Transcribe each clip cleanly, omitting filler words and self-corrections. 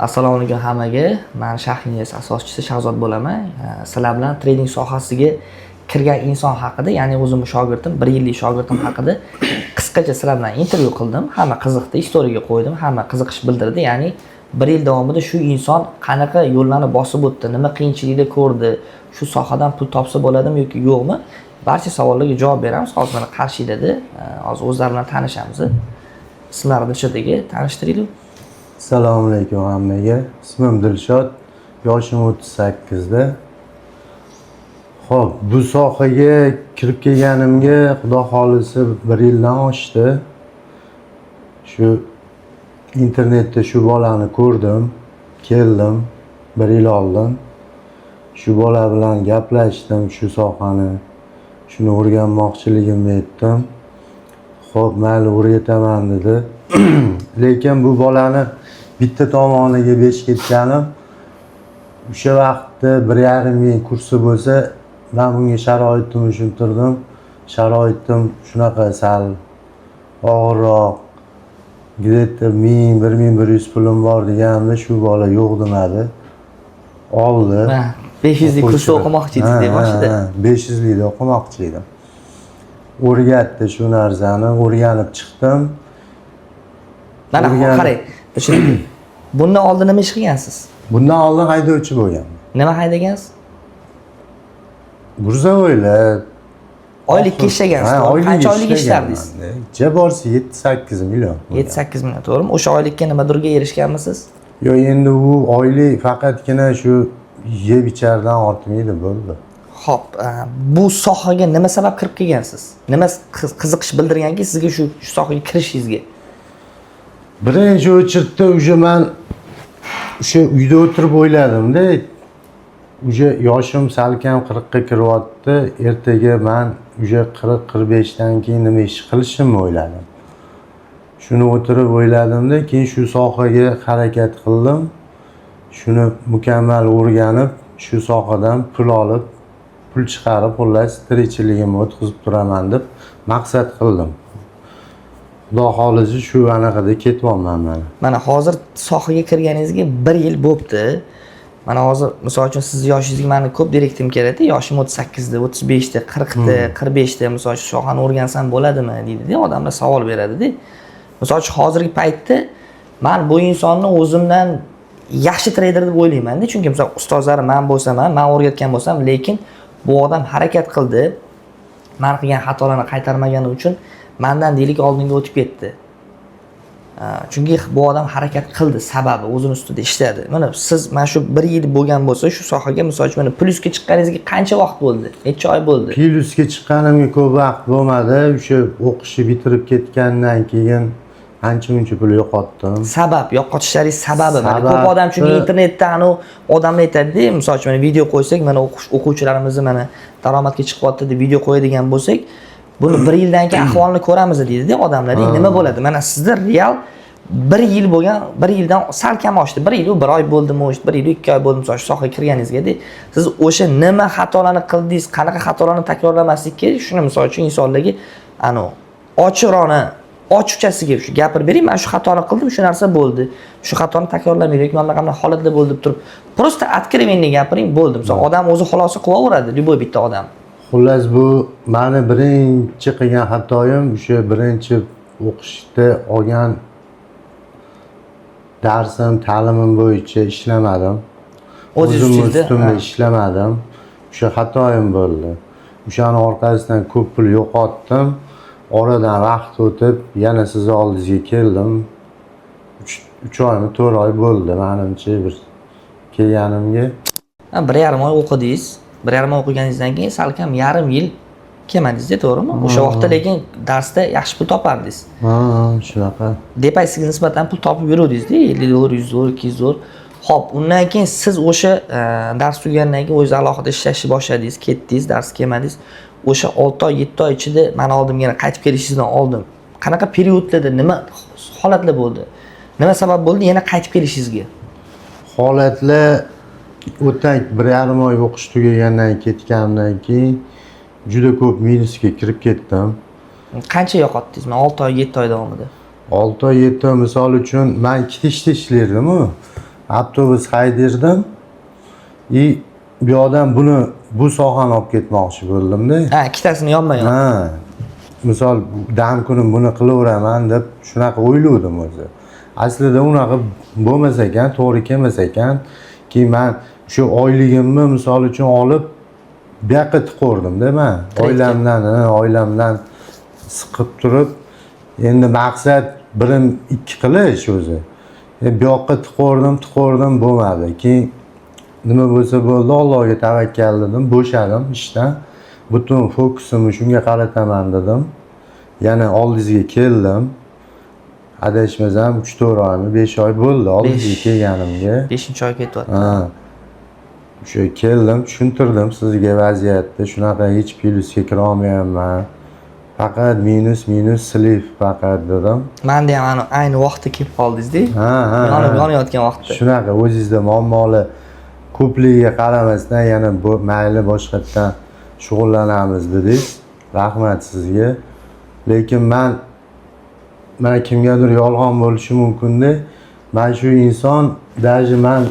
Assalomu alaykum hammaga. Men Shahringiz asoschisi Shahzod bo'laman. Sizlar bilan trading sohasiga kirgan inson haqida, ya'ni o'zim shogirdim, 1 yillik shogirdim haqida qisqacha sizlar bilan intervyu qildim. Hamma qiziqdi, istoriyaga qo'ydim, hamma qiziqish bildirdi. Ya'ni 1 yil davomida shu inson qanaqa yo'llarni bosib o'tdi, nima qiyinchiliklar ko'rdi, shu sohadan pul topsa bo'ladimi yoki yo'qmi? Barcha savollarga javob beramiz. Hozir mana qarshiladi. Hozir o'zlari bilan tanishamiz. Ismlari Dilshodga tanishtiraylik. Assalomu alaykum hammaga. Ismim Dilshod. Yoshim 38 da. Xo'p, bu sohaga kirib kelganimga Xudo xolisi 1 yildan oshdi. Shu internetda shu bolani ko'rdim, keldim 1 yil oldin. Shu bola bilan gaplashdim, shu sohani, shuni o'rganmoqchiligimni aytdim. Xo'p, mayli o'rgataman dedi. Lekin bu bolani bitta tomoniga besh ketganim o'sha vaqtda 1,5 ming kursi bo'lsa, men bunga sharoitimni tushuntirdim. Sharoitim shunaqa sal og'irroq, где-то 1100 pulim bor deganimda shu bola yo'q demadi. Oldi. 500 lik kursda o'qimoqchi edingiz deb boshida. 500 likda o'qimoqchi edim. O'rgatdi shu narsani, o'rganib chiqdim. Mana qarang, tushundim. Bundan oldin nima ish qilgansiz? Bundan oldin haydovchi bo'lganman. Nima haydagansiz? Burzovoylar. Oylikka ishlagansiz. Qancha oylik ishlardingiz? Ja borsa 7-8 million. 7-8 million, to'g'rimi? O'sha oylikka nimadirga erishganmisiz? Yo'q, endi u oylik faqatgina shu yeb ichardan ortmaydi, bo'ldi. Xo'p, bu sohaga nima sabab kirib kelgansiz? Nima qiziqish bildirganki sizga shu sohaga kirishingizga? Birinchi o'chirtda o'sha men o'sha uyda o'tirib o'yladim-da, o'sha yoshim salkam 40 ga kiryapti. Ertaga men o'sha 40-45 dan keyin nima ish qilishimni o'yladim. Shuni o'tirib o'yladim-da, keyin shu sohaga harakat qildim. Shuni mukammal o'rganib, shu sohadan pul olib, pul chiqarib, xullas tirikchiligimni o'tkazib turaman deb maqsad qildim. Xudo xolisi shu anaqada ketyapman men. Mana hozir sohaga kirganingizga 1 yil bo'pti. Mana hozir misol uchun siz yoshingizga meni ko'p direktim kerakda, yoshim 38 da, 35 da, 40 da, 45 da misol uchun sohani o'rgansam bo'ladimi deydi-da, odamlar savol beradi-da. Misol uchun hozirgi paytda men bu insonni o'zimdan yaxshi trader deb o'ylayman-da, chunki misol ustozlarim men bo'lsam, men o'rgatgan bo'lsam, lekin bu odam harakat qildi. Men qilgan xatolarni qaytarmagani uchun mendan deylik oldinga o'tib ketdi. Chunki bu odam harakat qildi, sababi o'zini ustida ishladi. Mana siz mana shu 1 yil bo'lgan bo'lsa, shu sohaga misol uchun mana plyusga chiqqaningizga qancha vaqt bo'ldi? Necha oy bo'ldi? Plyusga chiqqanimga ko'p vaqt bo'lmadi. O'sha o'qishni bitirib ketgandan keyin ancha-muncha pul yo'qotdim. Sabab, yo'qotishlaringiz sababi. Mana ko'p odam chunki internetda odamlar aytadi, misol uchun mana video qo'ysak, mana o'quvchilarimizni mana daromadga chiqyapti deb video qo'yadigan bo'lsak, buni 1 yildan keyin ahvolni ko'ramiz deydi-da odamlar. Nima bo'ladi? Mana sizda real 1 yil bo'lgan, 1 yildan sal kam oshdi. 1 yil, 1 oy bo'ldimi, 1 yil, 2 oy bo'ldimi, shu sohaga kirganingizga, siz o'sha nima xatolarni qildingiz, qanaqa xatolarni takrorlamaslik kerak, shuni misol uchun insonlarga ochiqroqni ochiqchasiga shu gapirib bering, men shu xatoni qildim, shu narsa bo'ldi. Shu xatoni takrorlamaylik, mana qanday holatda bo'ldi deb turib, просто откровенно gapiring, bo'ldi. Misol odam o'zi xulosa qilaveradi, любой bitta odam. Xullas bu meni birinchi qilgan xatoyim o'sha birinchi o'qishda olgan darsim, ta'limim bo'yicha ishlamadim. O'zim ustimda ishlamadim. O'sha xatoyim bo'ldi. O'shani orqasidan ko'p pul yo'qotdim. Oradan vaqt o'tib, yana siz oldingizga keldim. 3 oymi, 4 oy bo'ldi menimcha bir kelganimga. 1,5 oy o'qidingiz. 1,5 oy o'qiganingizdan keyin salkam yarim yil kelmadingiz-da, to'g'rimi? O'sha vaqtda lekin darsda yaxshi pul topardingiz. Shunaqa. Depaysiga nisbatan pul topib yuruvdingiz-da, 50 dollar, 100 dollar, 200 dollar. Xo'p, undan keyin siz o'sha dars tugagandan keyin o'zingiz alohida ishlashni boshladingiz, ketdingiz, dars kelmadingiz. O'sha 6 oy, 7 oy ichida men oldimga qaytib kelishingizdan oldin qanaqa periodlarda nima holatlar bo'ldi? Nima sabab bo'ldi yana qaytib kelishingizga? Holatlar o'tak 1,5 oy o'qish tugagandan ketgandan keyin juda ko'p minusga kirib ketdim. Qancha yo'qotdingiz? 6 oy, 7 oy davomida. 6 oy 7 oy misol uchun men ikkita ishda ishlardim-ku. avtobus haydirdim. Bu odam bu sohani olib ketmoqchi bo'ldimda. Ha, ikkitasini yonma-yon. Ha. Misol dam kunim buni qilaveraman deb shunaqa o'ylovdim o'zi. Aslida unaqa bo'lmas ekan, to'g'ri kelmas ekan. Keyin men shu oyligimni misol uchun olib bu yoqqa tiqordim-da men. Oilamdan siqib turib, endi maqsad birim ikki qilish o'zi. Bu yoqqa tiqordim bo'lmadi. Keyin nima bo'lsa bo'ldi, Allohga tavakkal dedim, bo'shadim ishdan. Butun fokusimni shunga qarataman dedim. Yana oldingizga keldim. Adashmasam 3-4 oymi, 5 oy bo'ldi oldingizga kelganimga. 5-oy ketyapti. Ha. O'sha keldim, tushuntirdim sizga vaziyatni. Shunaqa hech plyusga kira olmayapman. Faqat minus slif faqat dedim. Menda ham ayni vaqtda kelib qoldingiz-da. Yonayotgan vaqtda. Shunaqa o'zingizda muammoli ko'pligiga qaramasdan yana mayli boshqatdan shug'ullanamiz dedingiz. Rahmat sizga. Lekin men kimgadir yolg'on bo'lishi mumkin-da. Men shu inson, даже men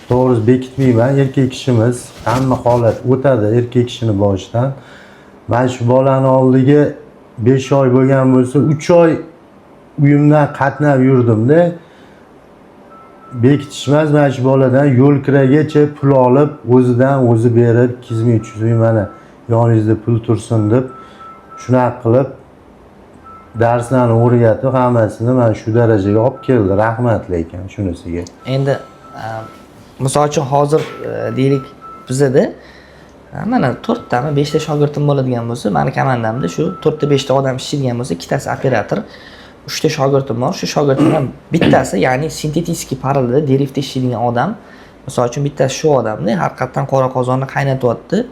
to'g'ri bekitmayman, erkak kishimiz, hamma holat o'tadi erkak kishini boshidan. Men shu bolani oldiga 5 oy bo'lgan bo'lsa, 3 oy uyimdan qatnab yurdim-da. Bekitishmas, men shu boladan yo'l kiragacha pul olib, o'zidan o'zi berib, 200 ming 300 ming mana yoningizda pul tursin deb shunaqa qilib darslarni o'rgatib, hammasini men shu darajaga olib keldi. Rahmat lekin shunisiga. Endi misol uchun hozir deylik bizda mana 4 tami 5 ta shogirdim bo'ladigan bo'lsa, meni komandamda shu 4 ta 5 ta odam ishlaydigan bo'lsa, ikkitasi operator, 3 ta shogirdim bor. Shu shogirdimdan bittasi, ya'ni sintetiskiy parallelda derivda ishlaydigan odam. Misol uchun bittasi shu odamda haqiqatan qora qozonni qaynatyapti.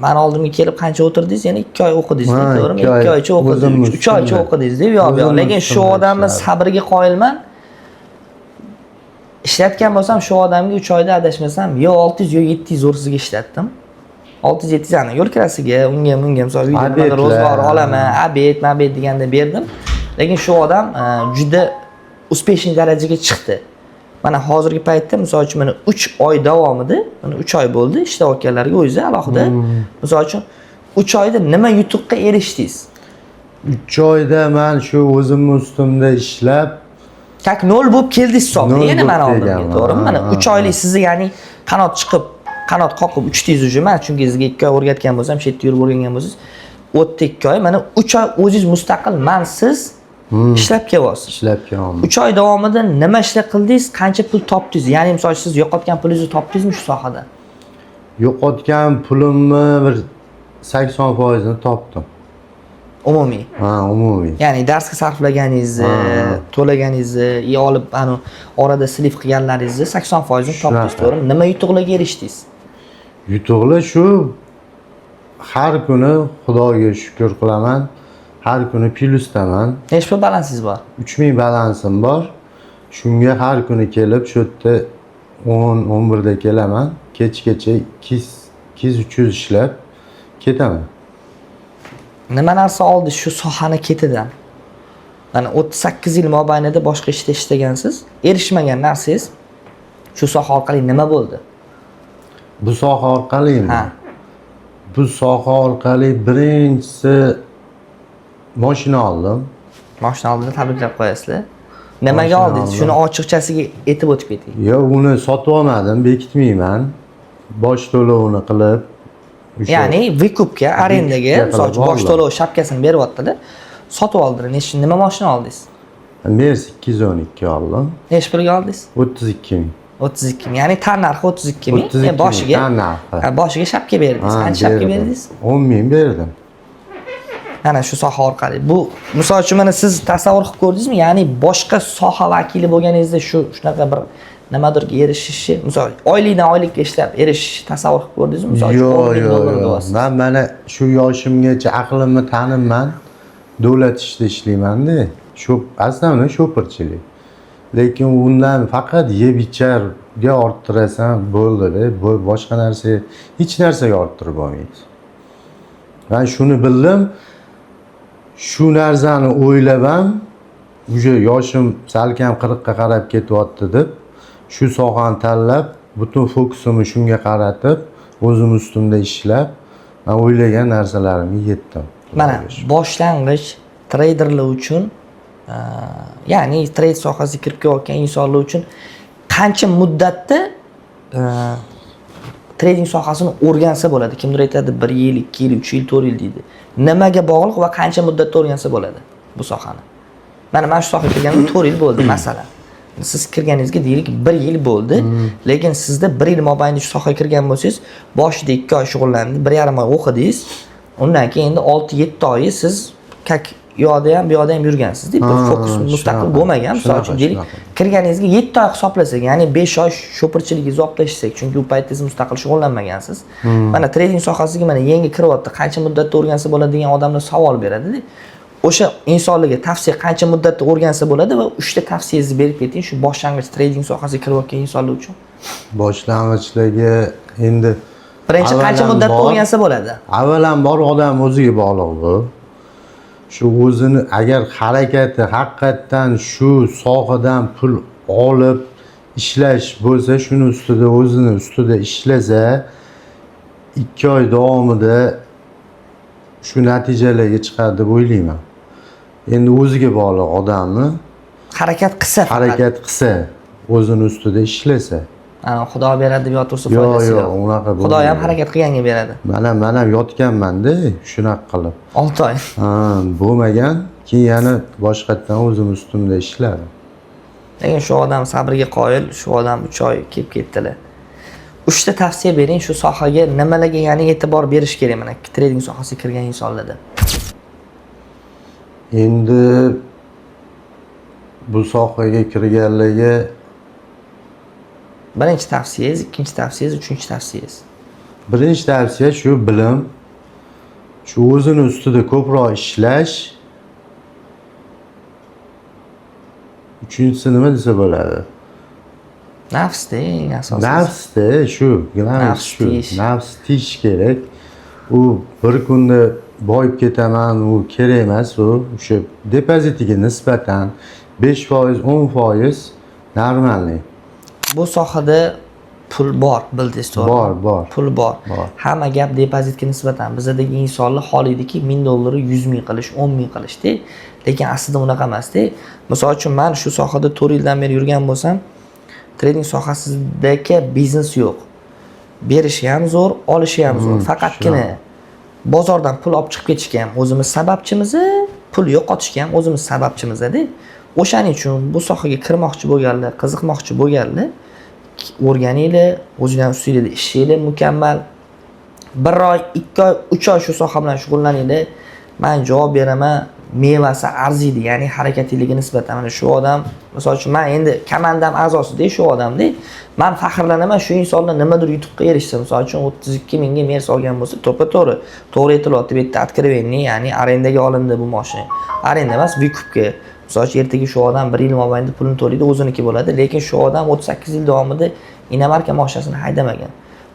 Meni oldimga kelib qancha o'tirdingiz? Ya'ni 2 oy o'qidingiz, to'g'rimi? 2 oycha o'qidingiz, 3 oycha o'qidingiz deb yo'q. Lekin shu odamning sabriga qoyilman. Ishlatgan bo'lsam shu odamga 3 oyda adashmasam yo 600 yo 700 zo'r sizga ishlatdim. 600-700 ani yo'l kirasiga, unga misol uyda ro'zg'or olaman, abed deganda berdim. Lekin shu odam juda uspeshniy darajaga chiqdi. Mana hozirgi paytda misol uchun mana 3 oy davomida, mana 3 oy bo'ldi ishlayotganlarga o'zi alohida. Misol uchun 3 oyda nima yutuqqa erishdingiz? 3 oyda men shu o'zimni ustimda ishlab tak nol bo'lib keldingiz hisobda. Yana mana oldimga, to'g'rimi? Mana 3 oylik sizni ya'ni qanot qoqib uchdingiz уже. Men chunki sizga 2 oy o'rgatgan bo'lsam, shu yerda yurib o'rgangan bo'lsangiz, o'tdi 2 oy. Mana 3 oy o'zingiz mustaqil, siz ishlab kelyapsiz. Ishlab kelyapman. 3 oy davomida nima ishlar qildingiz, qancha pul topdingiz? Ya'ni misol siz yo'qotgan pulingizni topdingizmi shu sohada? Yo'qotgan pulimni bir 80% ni topdim. Umumiy. Ha, umumiy. Ya'ni darsga sarflaganingizni, to'laganingizni, olib orada slif qilganlaringizni 80% ni topdingiz, to'g'rimi? Nima yutuqlarga erishdingiz? Yutuqlar shu, har kuni Xudoga shukr qilaman. Har kuni plyusdaman. Nechta balansingiz bor? 3000 balansim bor. Shunga har kuni kelib shu yerda 10-11 da kelaman. Kechgacha 200-300 ishlab ketaman. Nima narsa oldi shu sohani ketidan? Mana 38 yil mobaynida boshqa ishda ishlagansiz, erishmagan narsangiz shu soha orqali nima bo'ldi? Bu soha orqalimi? Ha. Bu soha orqali birinchisi mashina oldim. Mashina oldida tabriklab qo'yasizlar. Nimaga oldingiz? Shuni ochiqchasiga aytib o'tib keting. Yo'q, uni sotib olmadim, bekitmayman. Bosh to'lovini qilib ya'ni vikupga, arendaga, misol uchun bosh to'lov shapkasini beryaptilar. Sotib oldilar. Nima mashina oldingiz? Mers 212 oldim. Nech pulga oldingiz? 32 ming. 32 ming. Ya'ni tan narxi 32 ming. Boshiga shapka berdingiz. Qancha shapka berdingiz? 10 ming berdim. Mana shu soha orqali. Bu misol uchun mana siz tasavvur qilib ko'rdingizmi? Ya'ni boshqa soha vakili bo'lganingizda shunaqa bir nimadirga erishishi, misol oylikdan oylikka ishlab erishish tasavvur qilib ko'rdingizmi? Misol yo'q. Men mana shu yoshimgacha aqlimni tanimman. Davlat ishida ishlayman-da. Aslida sho'pirchilik. Lekin undan faqat yeb icharga orttirasan bo'ldi-da. Boshqa narsa, hech narsaga orttirib bo'lmaydi. Men shuni bildim. Shu narsani o'ylab ham, yoshim salkam 40 ga qarab ketyapti deb shu sohani tanlab, butun fokusimni shunga qaratib, o'zim ustimda ishlab, men o'ylagan narsalarimga yetdim. Mana boshlang'ich treyderlar uchun, ya'ni trade sohasiga kirib kelayotgan insonlar uchun qancha muddatda trading sohasini o'rgansa bo'ladi? Kimdir aytadi 1 yil, 2 yil, 3 yil, 4 yil deydi. Nimaga bog'liq va qancha muddatda o'rgansa bo'ladi bu sohani? Mana shu sohaga kirganimga 4 yil bo'ldi masalan. Siz kirganingizga deylik 1 yil bo'ldi, lekin sizda 1 yil mobaynida shu sohaga kirgan bo'lsangiz, boshida 2 oy shug'ullandingiz, 1,5 oy o'qidingiz, undan keyin endi 6-7 oyi siz bu yoqda ham yurgansiz-da, bir fokus mustaqil bo'lmagan. Misol uchun deylik, kirganingizga 7 oy hisoblasak, ya'ni 5 oy sho'pirchiligingizni olib tashlasak, chunki u paytda siz mustaqil shug'ullanmagansiz. Mana trading sohasiga mana yangi kiryapti, qancha muddatda o'rgansa bo'ladi degan odamlar savol beradi-da. O'sha insonlarga tavsiya qancha muddatda o'rgansa bo'ladi va 3 ta tavsiyangizni berib keting shu boshlang'ich trading sohasiga kirayotgan insonlar uchun. Boshlang'ichlarga endi birinchi qancha muddatda o'rgansa bo'ladi? Avvalambor odam o'ziga bog'liq bu. Shu o'zini agar harakati haqiqatdan shu sohadan pul olib ishlash bo'lsa, shuni ustida o'zini ustida ishlasa 2 oy davomida shu natijalarga chiqadi deb o'ylayman. Endi o'ziga bog'liq odamni harakat qilsa, o'zini ustida ishlasa. Xudo beradi deb yotursa foydasi yo'q. Yo'q, unaqa bo'lmaydi. Xudo ham harakat qilganga beradi. Mana yotganman-da, shunaqa qilib. 6 oy. Bo'lmagan, keyin yana boshqatdan o'zim ustimda ishladim. Lekin shu odam sabrga qoyil, shu odam 3 oy kelib ketdilar. 3 ta tavsiya bering shu sohaga nimalarga ya'ni e'tibor berish kerak mana trading sohasiga kirgan insonlarda. Endi bu sohaga kirganlarga birinchi tavsiyangiz, ikkinchi tavsiyangiz, uchinchi tavsiyangiz. Birinchi tavsiya shu bilim, shu o'zini ustida ko'proq ishlash. Uchinchisi nima desa bo'ladi? Nafsda eng asosiysi. Nafsda shu, nafs tiyish kerak. U bir kunda boyib ketaman, u kerak emas u. O'sha depozitiga nisbatan 5%, 10% normalniy. Bu sohada pul bor, bildingiz to'g'ri? Bor. Pul bor. Hamma gap depozitga nisbatan. Bizdagi insonlar xohlaydiki 1000 dollarni 100 ming qilish, 10 ming qilishdi. Lekin aslida unaqa emasda. Misol uchun men shu sohada 4 yildan beri yurgan bo'lsam, trading sohasidagi biznes yo'q. Berishi ham zo'r, olishi ham zo'r. Faqatgina bozordan pul olib chiqib ketishga ham o'zimiz sababchimiz, pul yo'qotishga ham o'zimiz sababchimiz-da. O'shaning uchun bu sohaga kirmoqchi bo'lganlar, qiziqmoqchi bo'lganlar o'rganinglar, o'zingizdan ustingizda ishlaylar mukammal. 1 oy, 2 oy, 3 oy shu soha bilan shug'ullaninglar. Men javob beraman, mevasi arziydi, ya'ni harakatliligiga nisbatan. Mana shu odam, misol uchun men endi komandam a'zosida shu odamda, men faxrlanaman shu insonlar nimadir yutuqqa erishsa, misol uchun 32 mingga Mercedes olgan bo'lsa, to'g'ri aytilyapti, bu yerda откровение, ya'ni arendaga olindi bu mashina. Arenda emas, vykupga. Misol uchun ertaga shu odam 1 yil mobaynida pulini to'laydi, o'ziniki bo'ladi, lekin shu odam 38 yil davomida inomarka mashinasini haydamagan.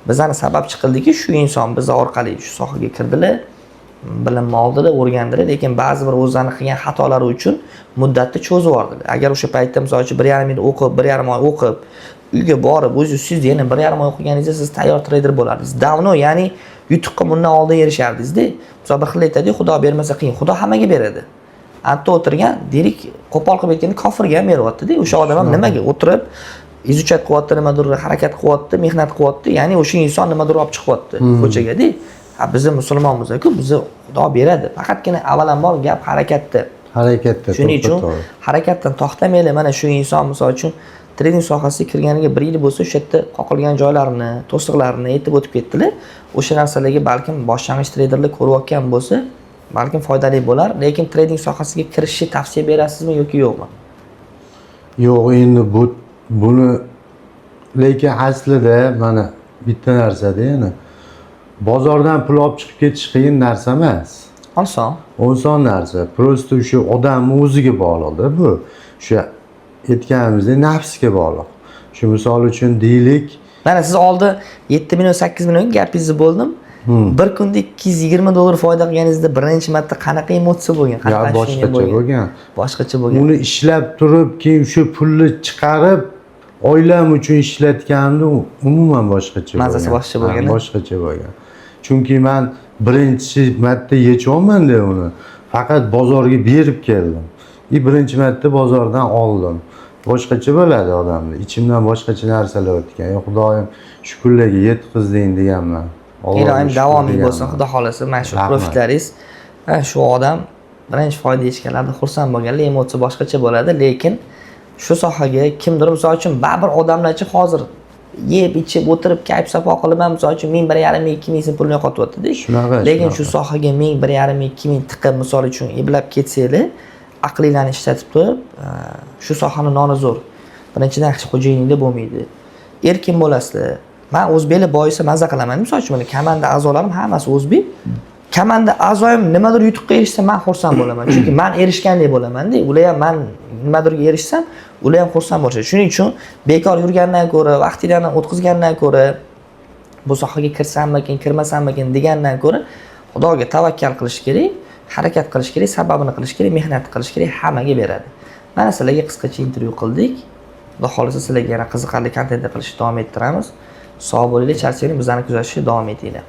Bizani sababchi qildiki, shu inson biz orqali shu sohaga kirdilar, bilimni oldilar, o'rgandilar, lekin ba'zi bir o'zlarining qilgan xatolari uchun muddatni cho'zib yubordilar. Agar o'sha paytda misol uchun 1,5 yil o'qib, 1,5 oy o'qib, uyga borib, o'zingiz yana 1,5 oy o'qiganingizda siz tayyor trader bo'lardingiz. Davno, ya'ni yutuqqa bundan oldin erishardingiz-da. Misol bir xil aytadi, Xudo bermasa qiyin, Xudo hammaga beradi. Antda o'tirgan, deylik, qo'pol qilib aytganda kofirga ham beryapti-da. O'sha odam ham nimaga o'tirib, izuchat qilyapti, nimadir harakat qilyapti, mehnat qilyapti, ya'ni o'sha inson nimadir olib chiqyapti ko'chaga-da. Biz musulmonmiz-ku, bizni Xudo beradi. Faqatgina avvalambor gap harakatda. Shuning uchun harakatdan to'xtamaylik. Mana shu inson misol uchun trading sohasiga kirganiga 1 yil bo'lsa, o'sha yerda qoqilgan joylarini, to'siqlarini aytib o'tib ketdilar. O'sha narsalarga balkim boshlang'ich traderlar ko'rayotgan bo'lsa, balkim foydali bo'lar, lekin trading sohasiga kirishni tavsiya berasizmi yoki yo'qmi? Yo'q, endi buni lekin aslida mana bitta narsada, yana bozordan pul olib chiqib ketish qiyin narsa emas. Oson narsa. Prosta o'sha odamning o'ziga bog'liqda bu. O'sha aytganimizdek nafsga bog'liq. Shu misol uchun deylik, mana siz oldi 7 million 8 million gapingizni bo'ldim. Bir kunda 220 dollar foyda qilganingizda birinchi marta qanaqa emotsiya bo'lgan? Boshqacha bo'lgan. Boshqacha bo'lgan. Uni ishlab turib, keyin o'sha pulni chiqarib oilam uchun ishlatganimda umuman boshqacha bo'lgan. Mazasi boshqa bo'lgan. Boshqacha bo'lgan. Chunki men birinchi marta yechyapman-da uni. Faqat bozorga berib keldim. Birinchi marta bozordan oldim. Boshqacha bo'ladi odamda. Ichimdan boshqacha narsalar o'tgan. Xudoyim shukrlarga yetqizding deganman. Iloyim davomiy bo'lsin, xudo xolasa. Mana shu profitlaringiz, shu odam birinchi foyda yechganlarda xursand bo'lganlar, emotsiya boshqacha bo'ladi, lekin shu sohaga kimdir misol uchun baribir odamlarcha hozir yeb ichib o'tirib kayf safo qilib ham misol uchun 1,5 ming 2 ming so'm pulni yo'qotyapti-da. Lekin shu sohaga 1,5 ming 2 ming tiqib misol uchun eblab ketsanglar, aqlinglarni ishlatib turib, shu sohani noni zo'r. Birinchidan yaxshi xo'jayiningda bo'lmaydi. Erkin bo'lasizlar. Men o'zbeklar boyisa maza qilaman. Misol uchun komanda a'zolarim hammasi o'zbek. Komanda a'zoyim nimadir yutuqqa erishsa, men xursand bo'laman. Chunki men erishgandek bo'laman-da. Ular ham men nimadirga erishsam, ular ham xursand bo'lishadi. Shuning uchun bekor yurgandan ko'ra, vaqtinglarni o'tkazgandan ko'ra, bu sohaga kirsammikin, kirmasammikin degandan ko'ra, Xudoga tavakkal qilish kerak, harakat qilish kerak, sababini qilish kerak, mehnat qilish kerak, hammaga beradi. Mana sizlarga qisqacha intervyu qildik. Xudo xolasa sizlarga yana qiziqarli kontentlar qilishni davom ettiramiz. Sog' bo'linglar, charchanglar, bizlarni kuzatishga davom etinglar.